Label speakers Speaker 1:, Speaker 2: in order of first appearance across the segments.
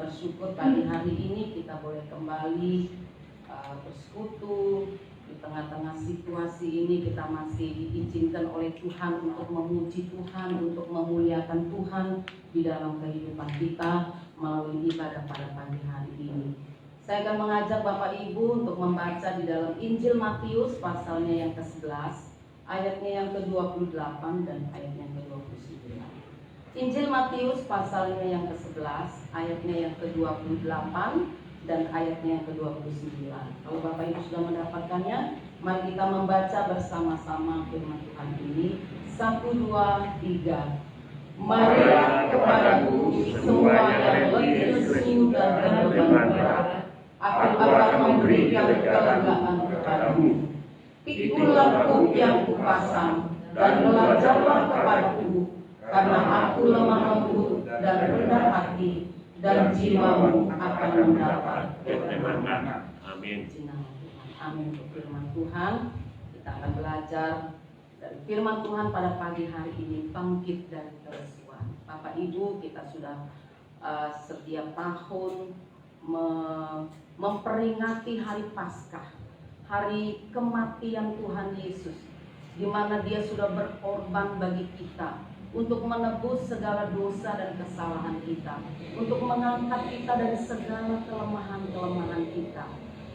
Speaker 1: bersyukur pagi hari ini kita boleh kembali bersekutu. Di tengah-tengah situasi ini kita masih diizinkan oleh Tuhan untuk memuji Tuhan, untuk memuliakan Tuhan di dalam kehidupan kita melalui ibadah pada pagi hari ini. Saya akan mengajak Bapak Ibu untuk membaca di dalam Injil Matius pasalnya yang ke-11, ayatnya yang ke-28 dan ayatnya yang ke-29. Injil Matius pasalnya yang ke-11, ayatnya yang ke-28 dan ayatnya yang ke-29. Kalau Bapak Ibu sudah mendapatkannya, mari kita membaca bersama-sama firman Tuhan ini. 1, 2, 3. Marilah kepadaku semua yang letih lesu dan beban berat, aku akan memberikan kelegaan kepadamu. Pikulah kuk yang kupasang dan belajarlah kepadaku, karena aku lemah lembut dan rendah hati, dan jiwamu akan mendapat ketenangan. Amin. Amin. Untuk firman Tuhan, kita akan belajar dari firman Tuhan pada pagi hari ini, bangkit dari kelesuan. Bapak Ibu, kita sudah setiap tahun memperingati hari Paskah, hari kematian Tuhan Yesus, di mana Dia sudah berkorban bagi kita untuk menebus segala dosa dan kesalahan kita, untuk mengangkat kita dari segala kelemahan-kelemahan kita,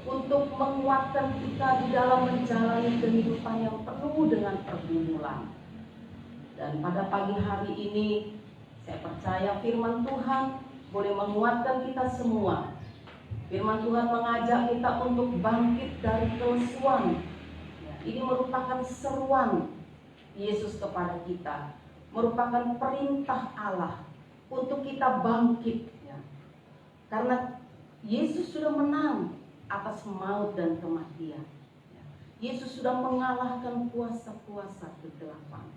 Speaker 1: untuk menguatkan kita di dalam menjalani kehidupan yang penuh dengan pergumulan. Dan pada pagi hari ini, saya percaya firman Tuhan boleh menguatkan kita semua. Firman Tuhan mengajak kita untuk bangkit dari kelesuan. Ini merupakan seruan Yesus kepada kita, merupakan perintah Allah untuk kita bangkit, ya. Karena Yesus sudah menang atas maut dan kematian, ya. Yesus sudah mengalahkan kuasa-kuasa kegelapan.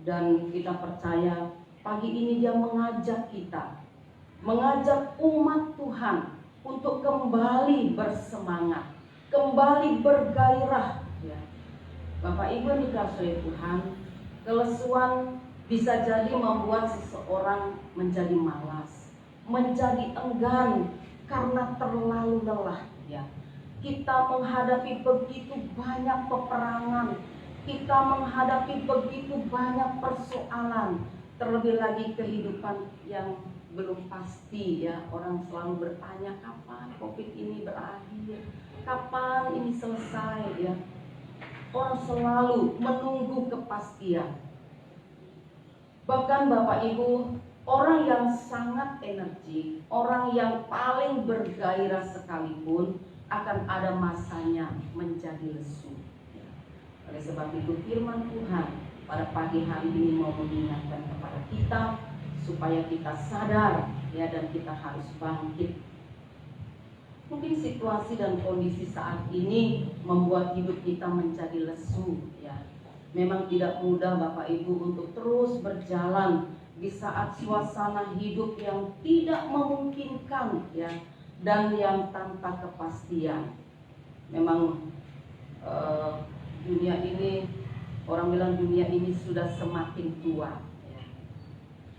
Speaker 1: Dan kita percaya pagi ini Dia mengajak kita, mengajak umat Tuhan untuk kembali bersemangat, kembali bergairah, ya. Bapak Ibu yang dikasihi Tuhan, kelesuan bisa jadi membuat seseorang menjadi malas, menjadi enggan karena terlalu lelah, ya. Kita menghadapi begitu banyak peperangan, kita menghadapi begitu banyak persoalan, terlebih lagi kehidupan yang belum pasti, ya. Orang selalu bertanya kapan COVID ini berakhir, kapan ini selesai, ya. Orang selalu menunggu kepastian. Bahkan Bapak Ibu, orang yang sangat energik, orang yang paling bergairah sekalipun akan ada masanya menjadi lesu. Oleh sebab itu firman Tuhan pada pagi hari ini mau mengingatkan kepada kita supaya kita sadar, ya, dan kita harus bangkit. Mungkin situasi dan kondisi saat ini membuat hidup kita menjadi lesu, ya. Memang tidak mudah Bapak Ibu untuk terus berjalan di saat suasana hidup yang tidak memungkinkan, ya, dan yang tanpa kepastian. Memang dunia ini, orang bilang dunia ini sudah semakin tua, ya.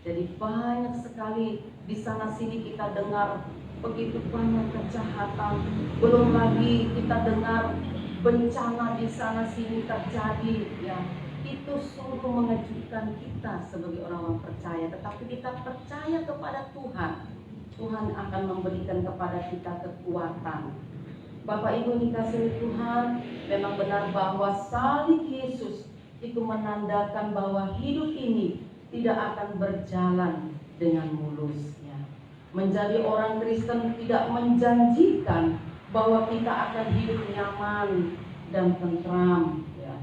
Speaker 1: Jadi banyak sekali di sana sini kita dengar begitu banyak kejahatan, belum lagi kita dengar bencana di sana sini terjadi, ya. Itu sungguh mengejutkan kita sebagai orang-orang percaya, tetapi kita percaya kepada Tuhan. Tuhan akan memberikan kepada kita kekuatan. Bapak Ibu dikasihi Tuhan, memang benar bahwa salib Yesus itu menandakan bahwa hidup ini tidak akan berjalan dengan mulus. Menjadi orang Kristen tidak menjanjikan bahwa kita akan hidup nyaman dan tentram, ya.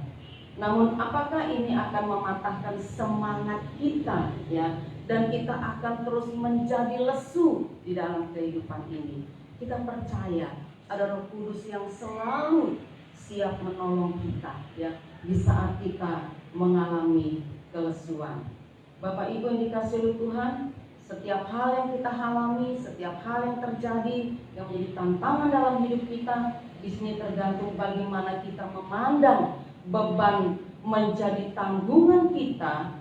Speaker 1: Namun apakah ini akan mematahkan semangat kita, ya, dan kita akan terus menjadi lesu di dalam kehidupan ini? Kita percaya ada Roh Kudus yang selalu siap menolong kita, ya, di saat kita mengalami kelesuan. Bapak Ibu yang dikasihi Tuhan, setiap hal yang kita alami, setiap hal yang terjadi yang menjadi tantangan dalam hidup kita, di sini tergantung bagaimana kita memandang beban menjadi tanggungan kita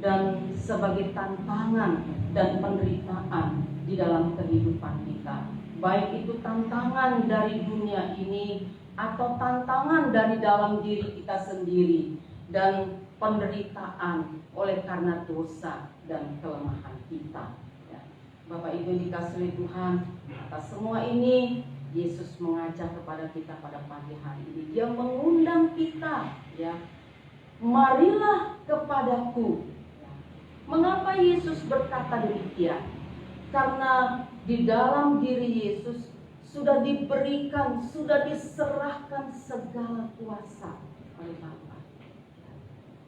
Speaker 1: dan sebagai tantangan dan penderitaan di di dalam kehidupan kita. Baik itu tantangan dari dunia ini atau tantangan dari dalam diri kita sendiri dan penderitaan oleh karena dosa dan kelemahan kita. Ya. Bapak Ibu dikasih oleh Tuhan, atas semua ini Yesus mengajak kepada kita pada pagi hari ini. Dia mengundang kita, ya, marilah kepadaku. Mengapa Yesus berkata demikian? Karena di dalam diri Yesus sudah diberikan, sudah diserahkan segala kuasa oleh Bapa.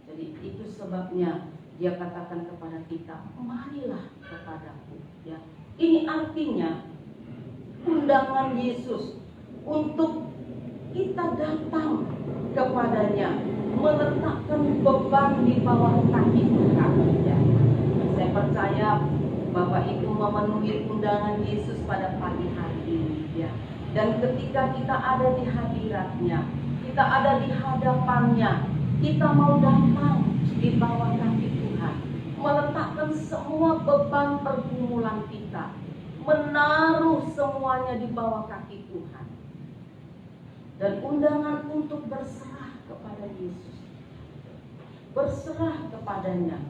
Speaker 1: Jadi itu sebabnya dia katakan kepada kita, marilah kepadaku. Ya. Ini artinya undangan Yesus untuk kita datang kepadanya, meletakkan beban di bawah kaki Tuhan. Ya. Saya percaya Bapak Ibu memenuhi undangan Yesus pada pagi hari ini. Ya. Dan ketika kita ada di hadiratnya, kita ada di hadapannya, kita mau datang di bawah kaki Tuhan, meletakkan semua beban pergumulan kita, menaruh semuanya di bawah kaki Tuhan. Dan undangan untuk berserah kepada Yesus, berserah kepadanya.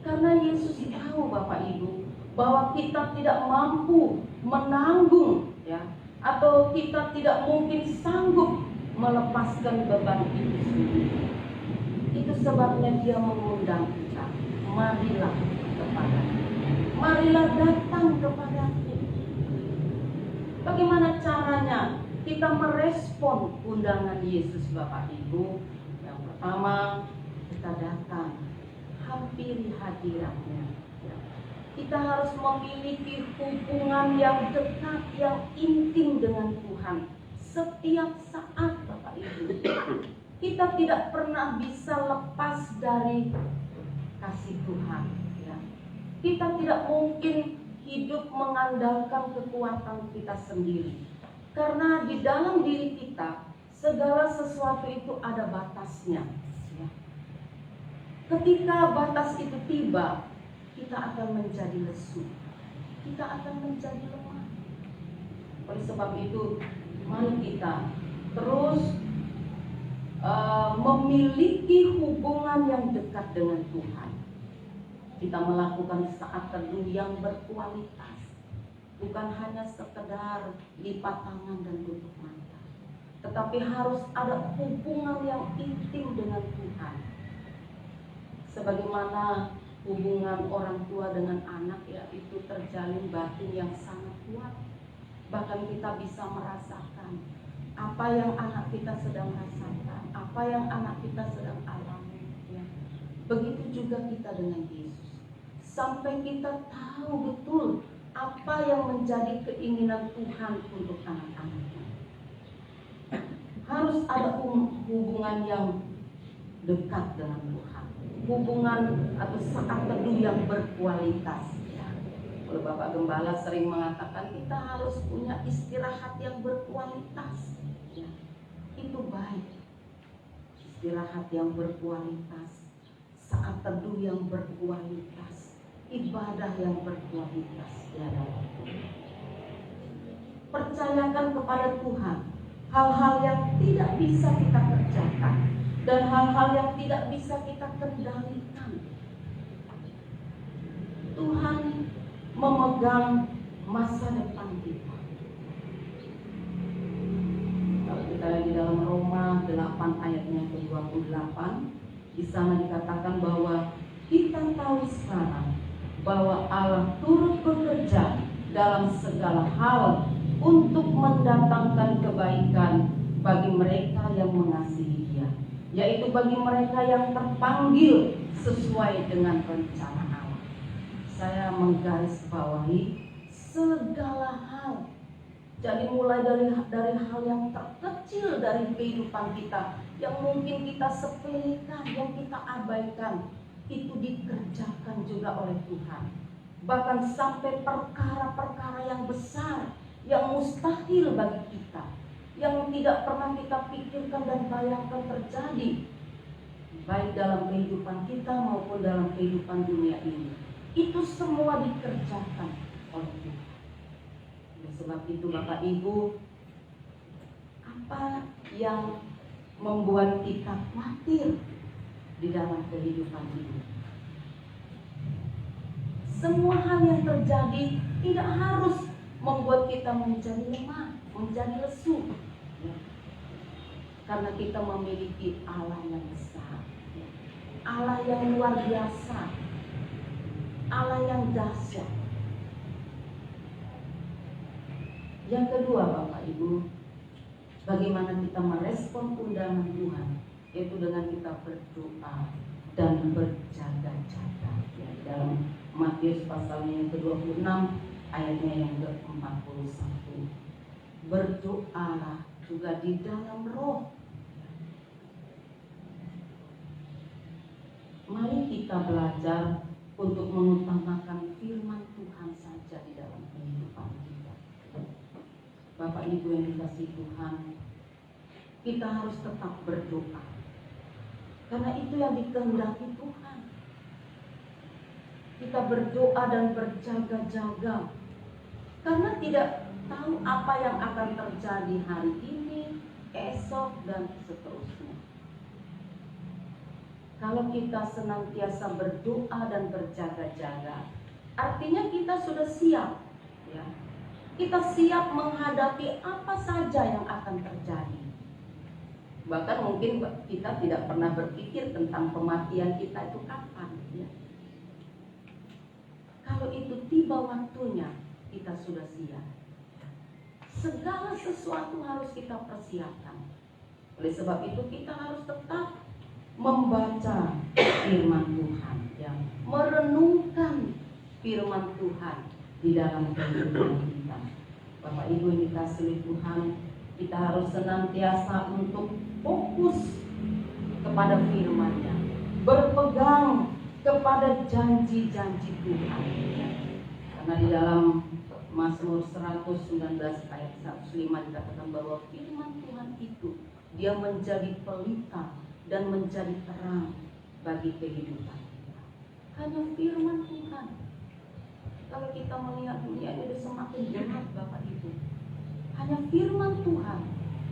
Speaker 1: Karena Yesus tahu Bapak Ibu bahwa kita tidak mampu menanggung, ya, atau kita tidak mungkin sanggup melepaskan beban itu sendiri. Itu sebabnya dia mengundang kita, marilah kepadanya, marilah datang kepadanya. Bagaimana caranya kita merespon undangan Yesus Bapak Ibu? Yang pertama, kita datang, hampiri hadiratnya. Kita harus memiliki hubungan yang dekat, yang intim dengan Tuhan setiap saat Bapak Ibu. Kita tidak pernah bisa lepas dari kasih Tuhan. Ya. Kita tidak mungkin hidup mengandalkan kekuatan kita sendiri. Karena di dalam diri kita, segala sesuatu itu ada batasnya. Ya. Ketika batas itu tiba, kita akan menjadi lesu, kita akan menjadi lemah. Oleh sebab itu, mari kita terus memiliki hubungan yang dekat dengan Tuhan. Kita melakukan saat teduh yang berkualitas, bukan hanya sekedar lipat tangan dan tutup mata, tetapi harus ada hubungan yang intim dengan Tuhan. Sebagaimana hubungan orang tua dengan anak, ya, itu terjalin batin yang sangat kuat. Bahkan kita bisa merasakan apa yang anak kita sedang rasakan, apa yang anak kita sedang alami. Ya. Begitu juga kita dengan Yesus. Sampai kita tahu betul apa yang menjadi keinginan Tuhan untuk anak-anaknya. Harus ada hubungan yang dekat dengan Tuhan, hubungan atau saat teduh yang berkualitas. Ya. Kalau Bapak Gembala sering mengatakan kita harus punya istirahat yang berkualitas. Ya. Itu baik. Istirahat yang berkualitas, saat teduh yang berkualitas, ibadah yang berkualitas. Ya. Percayakan kepada Tuhan hal-hal yang tidak bisa kita kerjakan dan hal-hal yang tidak bisa kita kendalikan. Tuhan memegang masa depan kita. Kalau kita lagi dalam Roma 8 ayatnya ke-28, di sana dikatakan bahwa kita tahu sekarang bahwa Allah turut bekerja dalam segala hal untuk mendatangkan kebaikan bagi mereka yang mengasihi Dia, yaitu bagi mereka yang terpanggil sesuai dengan rencana Allah. Saya menggarisbawahi segala hal. Jadi mulai dari hal yang terkecil dari kehidupan kita, yang mungkin kita sepelekan, yang kita abaikan, itu dikerjakan juga oleh Tuhan. Bahkan sampai perkara-perkara yang besar, yang mustahil bagi kita, yang tidak pernah kita pikirkan dan bayangkan terjadi, baik dalam kehidupan kita maupun dalam kehidupan dunia ini, itu semua dikerjakan oleh Tuhan. sebab itu Bapak Ibu, apa yang membuat kita khawatir di dalam kehidupan ini? Semua hal yang terjadi tidak harus membuat kita menjadi lemah, menjadi lesu, ya. Karena kita memiliki Allah yang besar, ya. Allah yang luar biasa, Allah yang dahsyat. Yang kedua Bapak Ibu, bagaimana kita merespon undangan Tuhan, yaitu dengan kita berdoa dan berjaga-jaga, ya, dalam Matius pasalnya yang ke-26 ayatnya yang ke-41. Berdoalah juga di dalam roh. Mari kita belajar untuk mengutamakan firman Tuhan saja di dalam kehidupan kita. Bapak Ibu yang dikasihi Tuhan, kita harus tetap berdoa, karena itu yang dikehendaki Tuhan. Kita berdoa dan berjaga-jaga, karena tidak tahu apa yang akan terjadi hari ini, esok, dan seterusnya. Kalau kita senantiasa berdoa dan berjaga-jaga, artinya kita sudah siap, ya. Kita siap menghadapi apa saja yang akan terjadi. Bahkan mungkin kita tidak pernah berpikir tentang kematian kita itu kapan, ya. Kalau itu tiba waktunya, kita sudah siap. Segala sesuatu harus kita persiapkan. Oleh sebab itu kita harus tetap membaca firman Tuhan, ya, merenungkan firman Tuhan di dalam kehidupan kita. Bapak Ibu yang dikasihi Tuhan, kita harus senantiasa untuk fokus kepada firman-Nya, berpegang kepada janji-janji Tuhan, ya. Karena di dalam Mazmur 119 ayat 105 dikatakan bahwa firman Tuhan itu dia menjadi pelita dan menjadi terang bagi kehidupan kita. Hanya firman Tuhan. Kalau kita melihat dunia ini semakin gelap Bapak Ibu, hanya firman Tuhan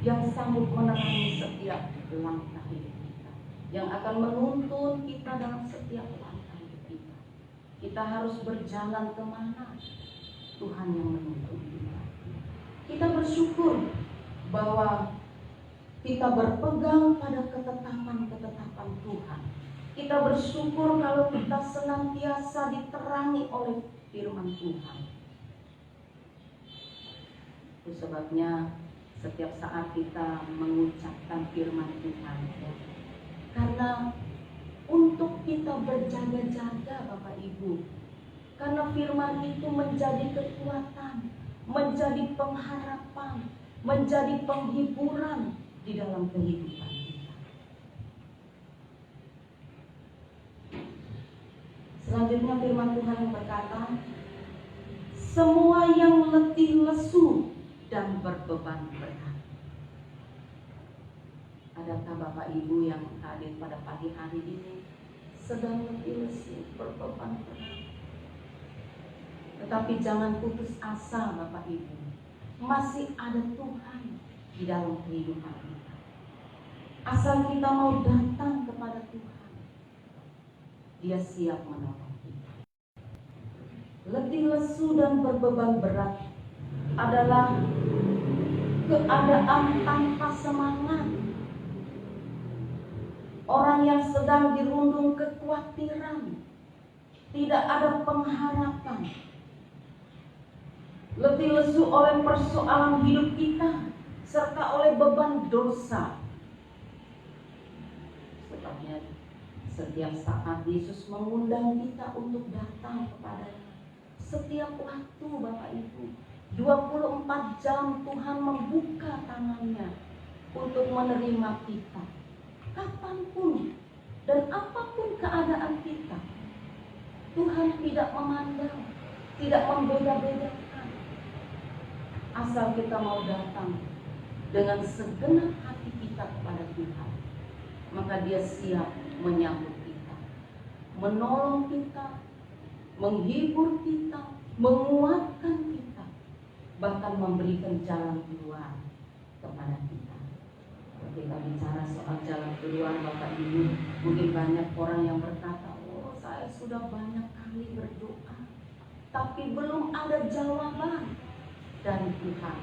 Speaker 1: yang sanggup menerangi setiap langkah hidup kita, yang akan menuntun kita dalam setiap langkah hidup kita. Kita harus berjalan kemana? Tuhan yang menuntun kita. Kita bersyukur bahwa kita berpegang pada ketetapan-ketetapan Tuhan. Kita bersyukur kalau kita senantiasa diterangi oleh firman Tuhan. Itu sebabnya setiap saat kita mengucapkan firman Tuhan, ya. Karena untuk kita berjaga-jaga Bapak Ibu, karena firman itu menjadi kekuatan, menjadi pengharapan, menjadi penghiburan di dalam kehidupan kita. Selanjutnya firman Tuhan yang berkata, semua yang letih lesu dan berbeban berat. Adakah Bapak Ibu yang hadir pada pagi hari ini sedang letih lesu, berbeban berat? Tetapi jangan putus asa Bapak Ibu. Masih ada Tuhan di dalam kehidupan kita. Asal kita mau datang kepada Tuhan, Dia siap menolong kita. Letih lesu dan berbeban berat adalah keadaan tanpa semangat. Orang yang sedang dirundung kekhawatiran, tidak ada pengharapan. Letih lesu oleh persoalan hidup kita, serta oleh beban dosa. Sebabnya setiap saat Yesus mengundang kita untuk datang kepadanya. Setiap waktu Bapak Ibu, 24 jam Tuhan membuka tangannya untuk menerima kita. Kapanpun dan apapun keadaan kita, Tuhan tidak memandang, tidak membeda-bedakan. Asal kita mau datang dengan segenap hati kita kepada Tuhan, maka Dia siap menyambut kita, menolong kita, menghibur kita, menguatkan kita bahkan memberikan jalan keluar kepada kita. Ketika bicara soal jalan keluar Bapak Ibu, mungkin banyak orang yang berkata, oh saya sudah banyak kali berdoa, tapi belum ada jawaban dari Tuhan,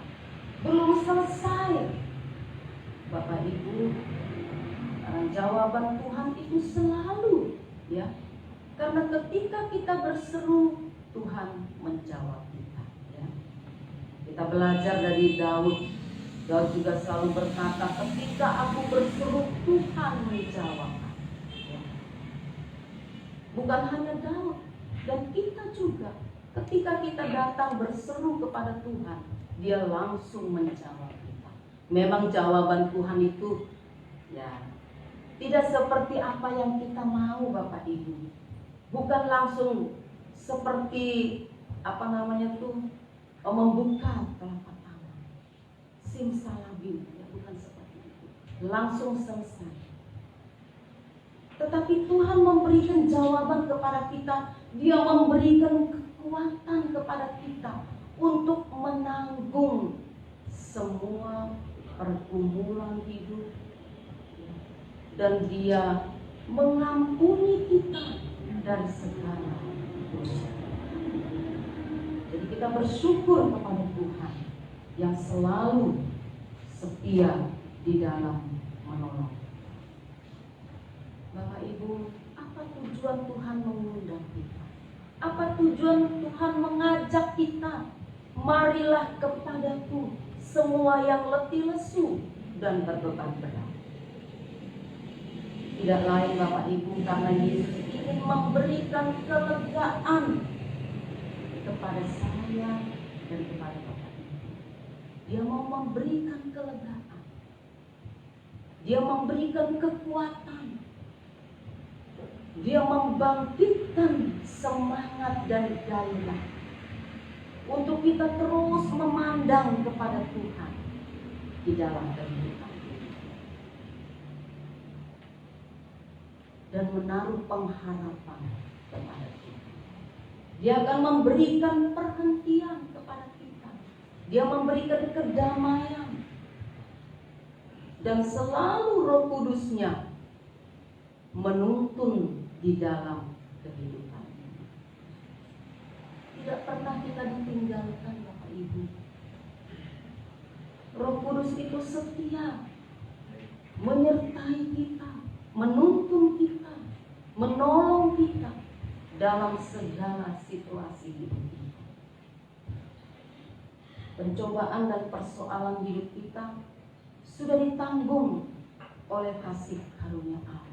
Speaker 1: belum selesai. Bapak Ibu, jawaban Tuhan itu selalu, ya, karena ketika kita berseru, Tuhan menjawab kita, ya. Kita belajar dari Daud. Daud juga selalu berkata, ketika aku berseru, Tuhan menjawab. Ya. Bukan hanya Daud, dan kita juga, ketika kita datang berseru kepada Tuhan, Dia langsung menjawab kita. Memang jawaban Tuhan itu, ya, tidak seperti apa yang kita mau, Bapak Ibu. Bukan langsung seperti membuka telapak tangan, simsalabim, ya, bukan seperti itu, langsung selesai. Tetapi Tuhan memberikan jawaban kepada kita. Dia memberikan kekuatan kepada kita untuk menanggung semua pergumulan hidup, dan Dia mengampuni kita dari segala dosa. Jadi kita bersyukur kepada Tuhan yang selalu setia di dalam menolong. Bapak Ibu, apa tujuan Tuhan mengundang kita? Apa tujuan Tuhan mengajak kita? Marilah kepadaku semua yang letih lesu dan berbeban berat. Tidak lain Bapak Ibu, karena Yesus ingin memberikan kelegaan kepada saya dan kepada Bapak Ibu. Dia mau memberikan kelegaan. Dia memberikan kekuatan. Dia membangkitkan semangat dan gairah untuk kita terus memandang kepada Tuhan di dalam kehidupan dan menaruh pengharapan kepada Tuhan. Dia akan memberikan perhentian kepada kita. Dia memberikan kedamaian, dan selalu Roh Kudus-Nya menuntun di dalam kehidupan. Tidak pernah kita ditinggalkan, Bapak Ibu. Roh Kudus itu setia, menyertai kita, menuntun kita, menolong kita dalam segala situasi hidup kita. Pencobaan dan persoalan hidup kita sudah ditanggung oleh kasih karunia Allah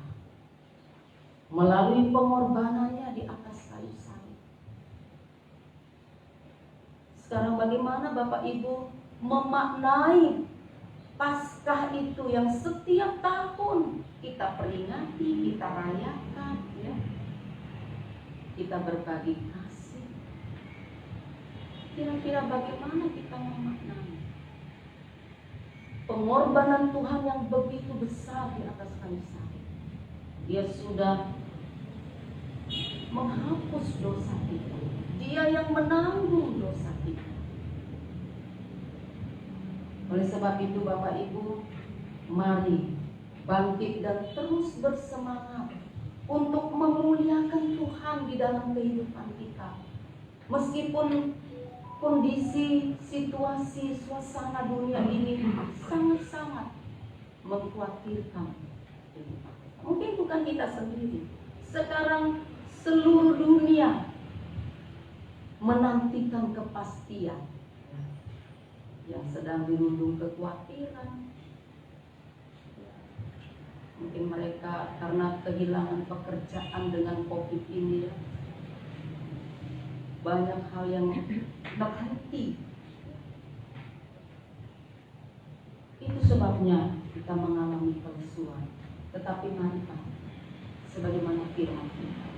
Speaker 1: melalui pengorbanannya di atas kayu salib. Sekarang bagaimana Bapak Ibu memaknai Paskah itu yang setiap tahun kita peringati, kita rayakan, ya. Kita berbagi kasih. Kira-kira bagaimana kita memaknai pengorbanan Tuhan yang begitu besar di atas kayu salib? Dia sudah menghapus dosa kita. Dia yang menanggung dosa kita. Oleh sebab itu Bapak Ibu, mari bangkit dan terus bersemangat untuk memuliakan Tuhan di dalam kehidupan kita. Meskipun kondisi, situasi, suasana dunia ini sangat-sangat mengkhawatirkan. Mungkin bukan kita sendiri. Sekarang seluruh dunia menantikan kepastian, yang sedang dirundung kekhawatiran. Mungkin mereka karena kehilangan pekerjaan dengan COVID ini, ya, banyak hal yang berhenti. Itu sebabnya kita mengalami kelesuan. Tetapi mari Pak, sebagaimana firman Tuhan,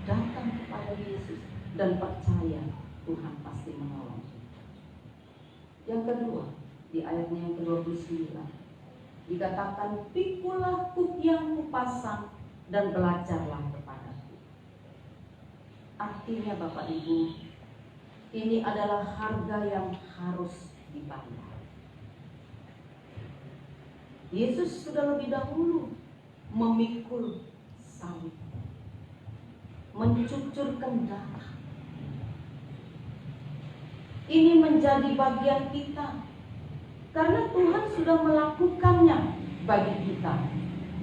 Speaker 1: datang kepada Yesus dan percaya Tuhan pasti menolong. Yang kedua, di ayatnya yang ke-29 dikatakan, pikulah kuk yang kupasang dan belajarlah kepadaku. Artinya Bapak Ibu, Ini adalah harga yang harus dibayar. Yesus sudah lebih dahulu memikul salib, mencucurkan darah. Ini menjadi bagian kita karena Tuhan sudah melakukannya bagi kita.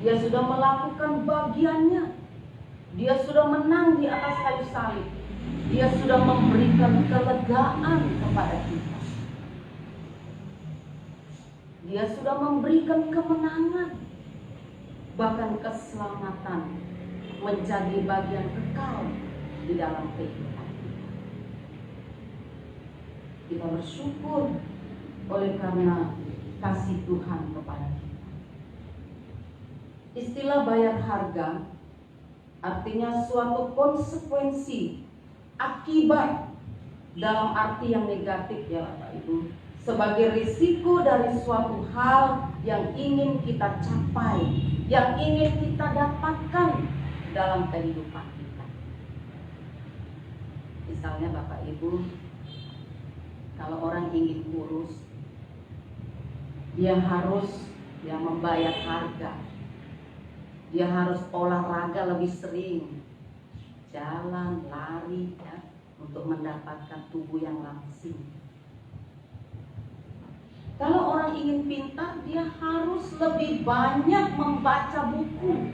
Speaker 1: Dia sudah melakukan bagiannya. Dia sudah menang di atas kayu salib. Dia sudah memberikan kelegaan kepada kita. Dia sudah memberikan kemenangan, bahkan keselamatan menjadi bagian kekal di dalam kehidupan kita. Kita bersyukur oleh karena kasih Tuhan kepada kita. Istilah bayar harga artinya suatu konsekuensi, akibat dalam arti yang negatif ya Bapak Ibu, sebagai risiko dari suatu hal yang ingin kita capai, yang ingin kita dapatkan dalam kehidupan kita. Misalnya Bapak Ibu, kalau orang ingin kurus, dia harus membayar harga. Dia harus olahraga lebih sering, jalan, lari ya, untuk mendapatkan tubuh yang langsing. Kalau orang ingin pintar, dia harus lebih banyak membaca buku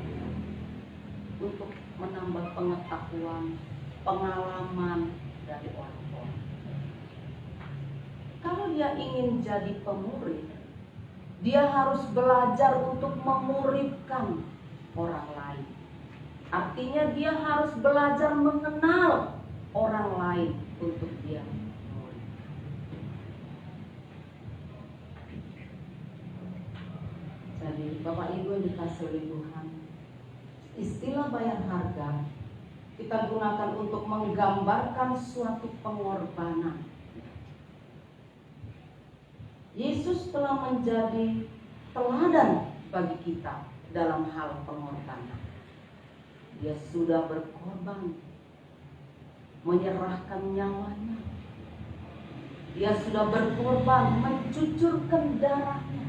Speaker 1: untuk menambah pengetahuan, pengalaman dari orang-orang. Kalau dia ingin jadi pemurid, dia harus belajar untuk memuridkan orang lain. Artinya dia harus belajar mengenal orang lain untuk dia murid. Jadi Bapak Ibu yang dikasih oleh Tuhan, istilah bayar harga kita gunakan untuk menggambarkan suatu pengorbanan. Yesus telah menjadi teladan bagi kita dalam hal pengorbanan. Dia sudah berkorban, menyerahkan nyawanya. Dia sudah berkorban, mencucurkan darahnya.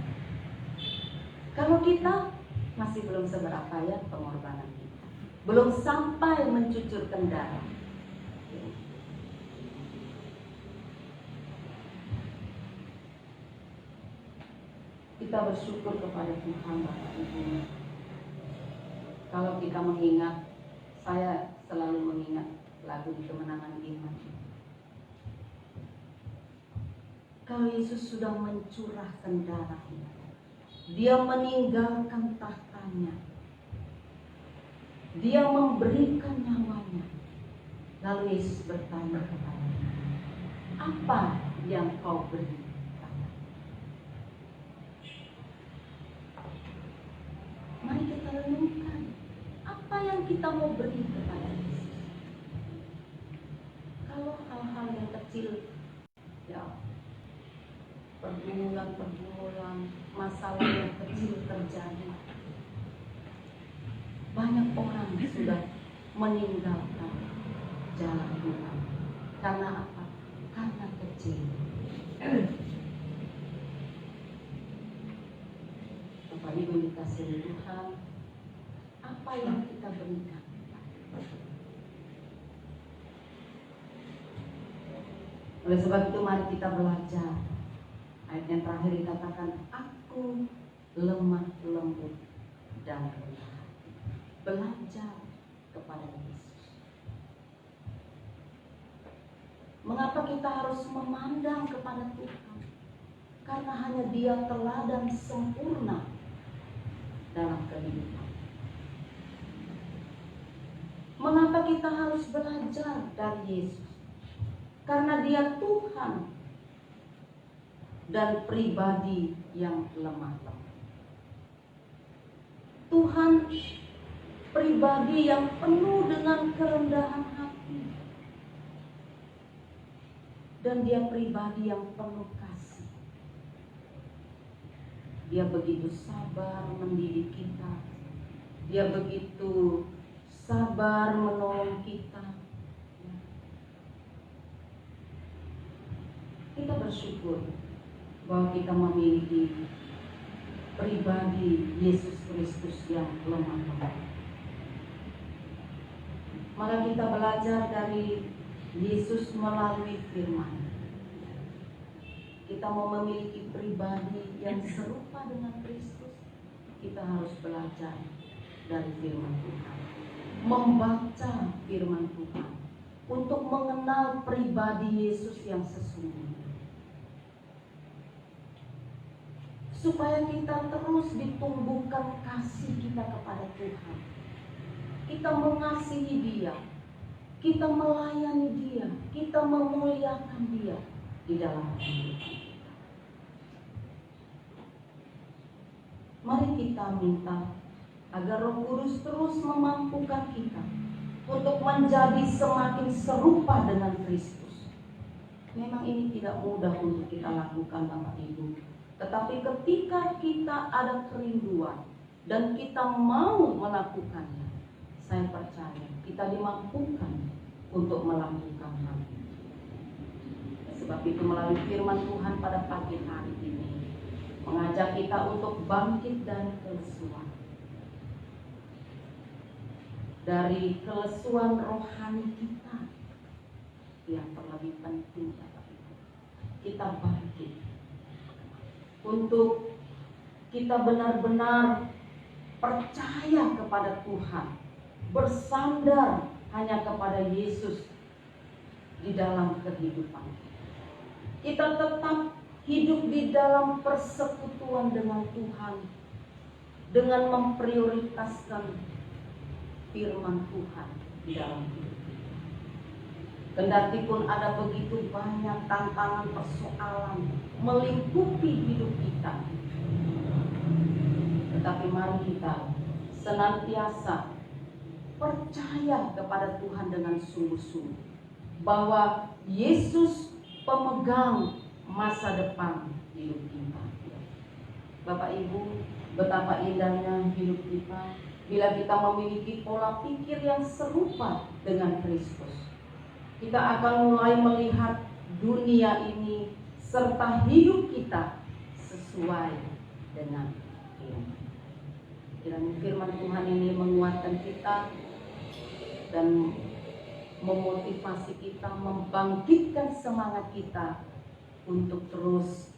Speaker 1: Kalau kita masih belum seberapa ya pengorbanan kita, belum sampai mencucurkan darah. Kita bersyukur kepada Tuhan Bapak Ibu. Kalau kita mengingat, saya selalu mengingat lagu di Kemenangan Iman. Kalau Yesus sudah mencurahkan darahnya, dia meninggalkan tahtanya, dia memberikan nyawanya. Lalu Yesus bertanya kepadanya, apa yang kau beri? Mari kita renungkan, apa yang kita mau beri kepada Yesus? Kalau hal-hal yang kecil, ya pergumulan, masalah yang kecil terjadi, banyak orang sudah meninggalkan jalan Tuhan. Karena apa? Karena kecil. Bapak Ibu dikasihi Tuhan, apa yang kita berikan? Oleh sebab itu mari kita belajar. Ayat yang terakhir dikatakan, aku lemah lembut dan rendah hati. Belajar kepada Yesus. Mengapa kita harus memandang kepada Tuhan? Karena hanya Dia teladan sempurna dalam kehidupan. Mengapa kita harus belajar dari Yesus? Karena Dia Tuhan dan pribadi yang lemah lembut. Tuhan pribadi yang penuh dengan kerendahan hati. Dan Dia pribadi yang penuh kasih. Dia begitu sabar mendidik kita. Dia begitu sabar menolong kita. Kita bersyukur bahwa kita memiliki pribadi Yesus Kristus yang lemah lembut. Maka kita belajar dari Yesus melalui firman. Kita mau memiliki pribadi yang serupa dengan Kristus, kita harus belajar dari firman Tuhan, membaca firman Tuhan untuk mengenal pribadi Yesus yang sesungguhnya, supaya kita terus ditumbuhkan kasih kita kepada Tuhan. Kita mengasihi Dia, kita melayani Dia, kita memuliakan Dia di dalam kehidupan kita. Mari kita minta agar Roh Kudus terus memampukan kita untuk menjadi semakin serupa dengan Kristus. Memang ini tidak mudah untuk kita lakukan, Bapak Ibu. Tetapi ketika kita ada kerinduan dan kita mau melakukannya, saya percaya kita dimampukan untuk melakukan hal itu. Sebab itu melalui firman Tuhan pada pagi hari ini mengajak kita untuk bangkit dari kelesuan. Dari kelesuan rohani kita yang terlebih penting, Bapak Ibu. Kita bangkit untuk kita benar-benar percaya kepada Tuhan, bersandar hanya kepada Yesus di dalam kehidupan kita. Kita tetap hidup di dalam persekutuan dengan Tuhan dengan memprioritaskan firman Tuhan di dalam hidup kita. Kendati pun ada begitu banyak tantangan, persoalan melingkupi hidup kita, tetapi mari kita senantiasa percaya kepada Tuhan dengan sungguh-sungguh bahwa Yesus pemegang masa depan hidup kita. Bapak Ibu, betapa indahnya hidup kita bila kita memiliki pola pikir yang serupa dengan Kristus. Kita akan mulai melihat dunia ini serta hidup kita sesuai dengan firman. Kiranya firman Tuhan ini menguatkan kita dan memotivasi kita, membangkitkan semangat kita untuk terus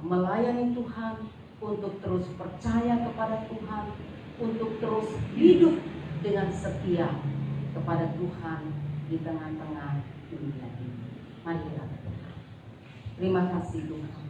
Speaker 1: melayani Tuhan, untuk terus percaya kepada Tuhan, untuk terus hidup dengan setia kepada Tuhan di tengah-tengah dunia ini. Marilah. Terima kasih Tuhan.